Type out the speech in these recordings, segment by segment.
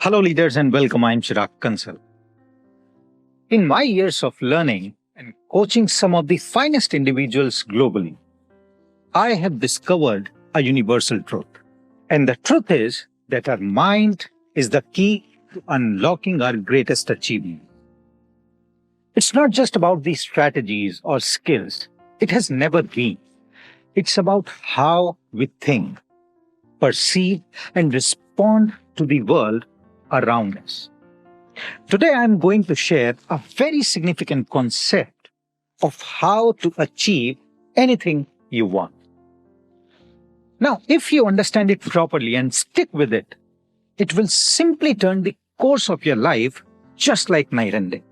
Hello, leaders, and welcome. I'm Chirag Kansal. In my years of learning and coaching some of the finest individuals globally, I have discovered a universal truth. And the truth is that our mind is the key to unlocking our greatest achievement. It's not just about the strategies or skills, it has never been. It's about how we think, perceive, and respond to the world around us. Today, I'm going to share a very significant concept of how to achieve anything you want. Now, if you understand it properly and stick with it, it will simply turn the course of your life just like night and day.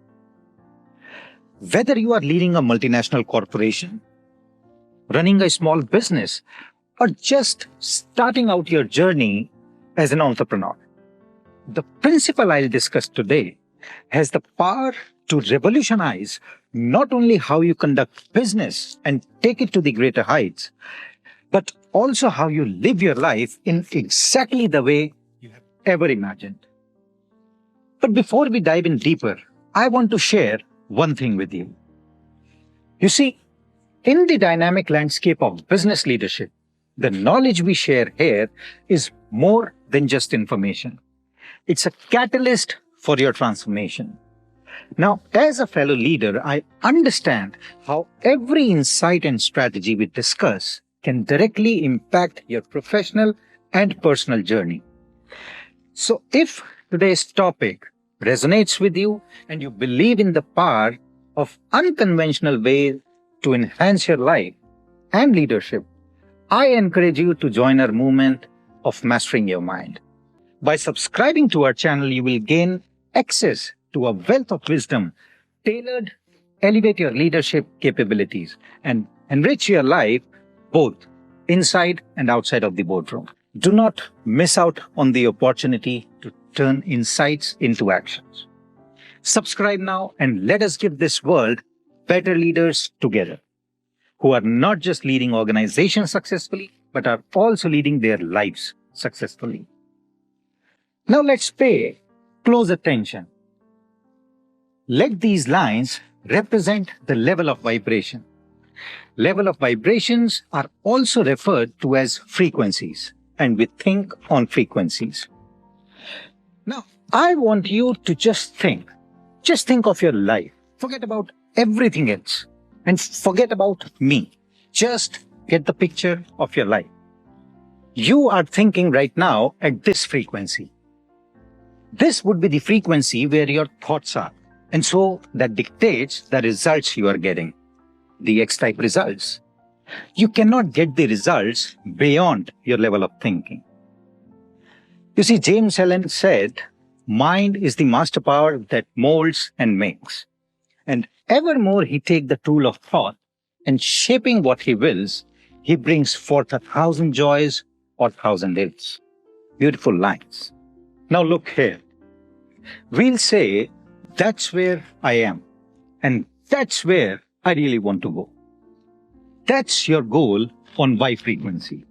Whether you are leading a multinational corporation, running a small business, or just starting out your journey as an entrepreneur, the principle I'll discuss today has the power to revolutionize not only how you conduct business and take it to the greater heights, but also how you live your life in exactly the way you have ever imagined. But before we dive in deeper, I want to share one thing with you. You see, in the dynamic landscape of business leadership, the knowledge we share here is more than just information. It's a catalyst for your transformation. Now, as a fellow leader, I understand how every insight and strategy we discuss can directly impact your professional and personal journey. So if today's topic resonates with you and you believe in the power of unconventional ways to enhance your life and leadership, I encourage you to join our movement of mastering your mind. By subscribing to our channel, you will gain access to a wealth of wisdom tailored to elevate your leadership capabilities and enrich your life both inside and outside of the boardroom. Do not miss out on the opportunity to turn insights into actions. Subscribe now and let us give this world better leaders together who are not just leading organizations successfully, but are also leading their lives successfully. Now let's pay close attention. Let these lines represent the level of vibration. Level of vibrations are also referred to as frequencies, and we think on frequencies. Now, I want you to just think of your life. Forget about everything else and forget about me. Just get the picture of your life. You are thinking right now at this frequency. This would be the frequency where your thoughts are. And so that dictates the results you are getting, the X-type results. You cannot get the results beyond your level of thinking. You see, James Allen said, mind is the master power that molds and makes. And evermore he take the tool of thought and shaping what he wills, he brings forth 1,000 joys or 1,000 ills. Beautiful lines. Now look here. We'll say, that's where I am. And that's where I really want to go. That's your goal on Y frequency.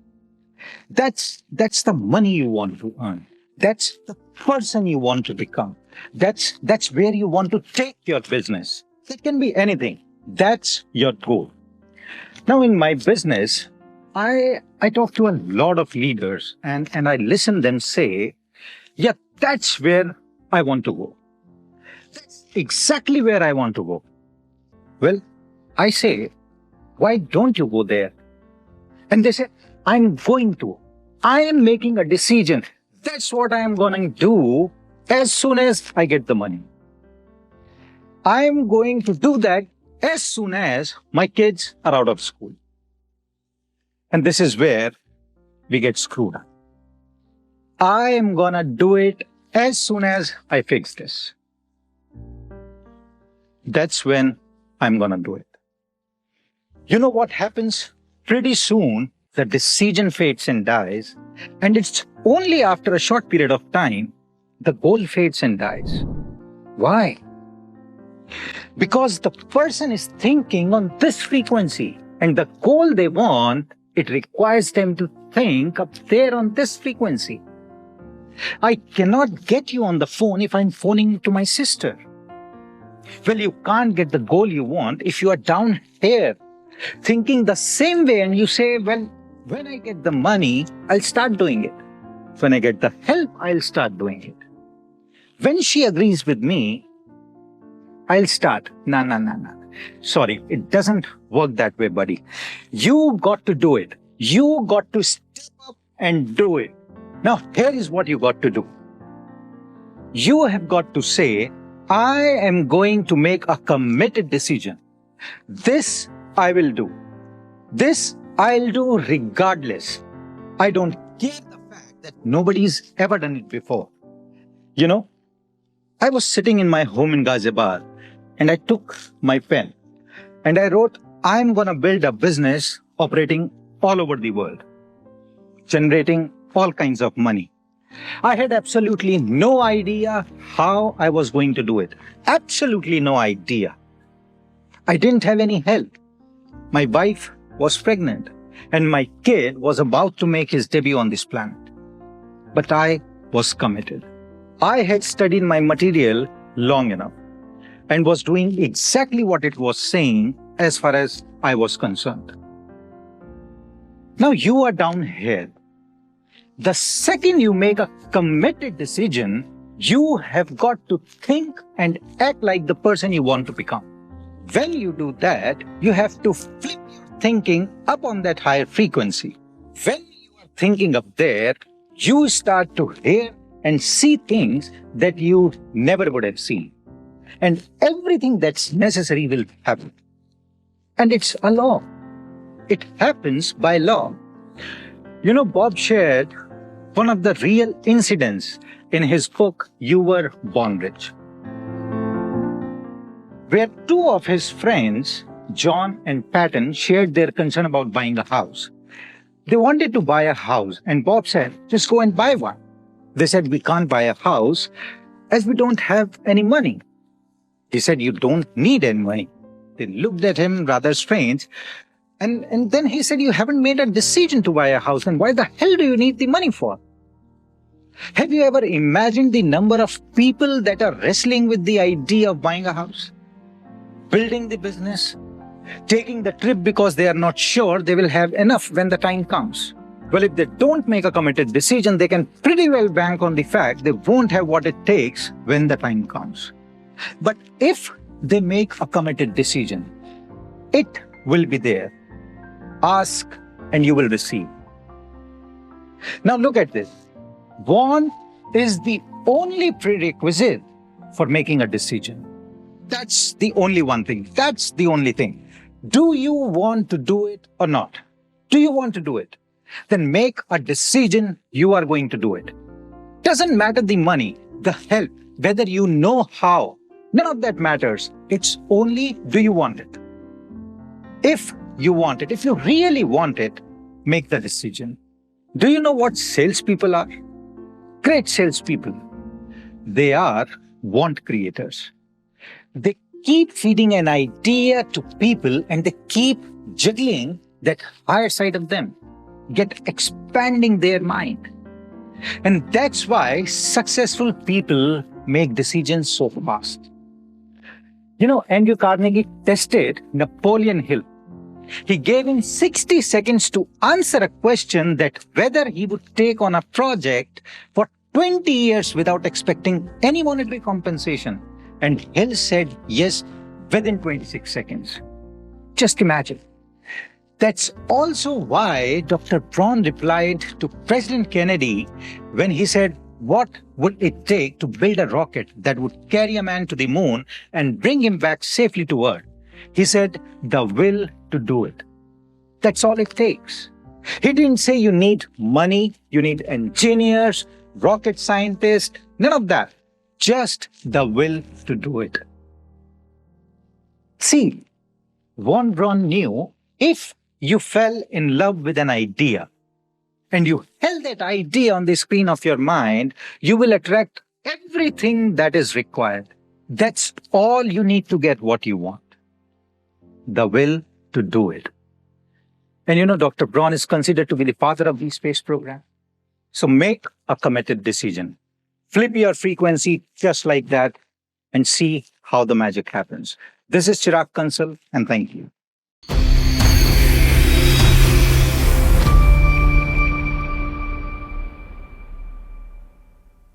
That's the money you want to earn. That's the person you want to become. That's where you want to take your business. It can be anything. That's your goal. Now in my business, I talk to a lot of leaders and I listen them say, yeah, that's where I want to go. That's exactly where I want to go. Well, I say, why don't you go there? And they say, I'm going to. I am making a decision. That's what I am going to do as soon as I get the money. I am going to do that as soon as my kids are out of school. And this is where we get screwed up. I am going to do it as soon as I fix this. That's when I'm going to do it. You know what happens? Pretty soon, the decision fades and dies. And it's only after a short period of time, the goal fades and dies. Why? Because the person is thinking on this frequency. And the goal they want, it requires them to think up there on this frequency. I cannot get you on the phone if I'm phoning to my sister. Well, you can't get the goal you want if you are down here thinking the same way and you say, well, when I get the money, I'll start doing it. When I get the help, I'll start doing it. When she agrees with me, I'll start. No. Sorry, it doesn't work that way, buddy. You got to do it. You got to step up and do it. Now, here is what you got to do. You have got to say, I am going to make a committed decision. This I will do. This I'll do regardless. I don't care the fact that nobody's ever done it before. You know, I was sitting in my home in Ghaziabad and I took my pen and I wrote, I'm going to build a business operating all over the world, generating all kinds of money. I had absolutely no idea how I was going to do it. Absolutely no idea. I didn't have any help. My wife was pregnant and my kid was about to make his debut on this planet. But I was committed. I had studied my material long enough and was doing exactly what it was saying as far as I was concerned. Now you are down here. The second you make a committed decision, you have got to think and act like the person you want to become. When you do that, you have to flip your thinking up on that higher frequency. When you are thinking up there, you start to hear and see things that you never would have seen. And everything that's necessary will happen. And it's a law. It happens by law. You know, Bob shared one of the real incidents in his book, You Were Born Rich, where two of his friends, John and Patton, shared their concern about buying a house. They wanted to buy a house, and Bob said, just go and buy one. They said, we can't buy a house as we don't have any money. He said, you don't need any money. They looked at him rather strange. And then he said, you haven't made a decision to buy a house, and why the hell do you need the money for? Have you ever imagined the number of people that are wrestling with the idea of buying a house? Building the business, taking the trip because they are not sure they will have enough when the time comes. Well, if they don't make a committed decision, they can pretty well bank on the fact they won't have what it takes when the time comes. But if they make a committed decision, it will be there. Ask and you will receive. Now look at this. Want is the only prerequisite for making a decision. That's the only one thing. That's the only thing. Do you want to do it or not? Do you want to do it? Then make a decision you are going to do it. Doesn't matter the money, the help, whether you know how. None of that matters. It's only, do you want it? If you want it, if you really want it, make the decision. Do you know what salespeople are? Great salespeople. They are want creators. They keep feeding an idea to people and they keep juggling that higher side of them, get expanding their mind. And that's why successful people make decisions so fast. You know, Andrew Carnegie tested Napoleon Hill. He gave him 60 seconds to answer a question that whether he would take on a project for 20 years without expecting any monetary compensation. And Hill said yes within 26 seconds. Just imagine. That's also why Dr. Braun replied to President Kennedy when he said, what would it take to build a rocket that would carry a man to the moon and bring him back safely to Earth? He said, the will to do it. That's all it takes. He didn't say you need money, you need engineers, rocket scientists, none of that. Just the will to do it. See, Von Braun knew if you fell in love with an idea and you held that idea on the screen of your mind, you will attract everything that is required. That's all you need to get what you want. The will to do it. And you know, Dr. Braun is considered to be the father of the space program. So make a committed decision. Flip your frequency just like that and see how the magic happens. This is Chirag Kansal, and thank you.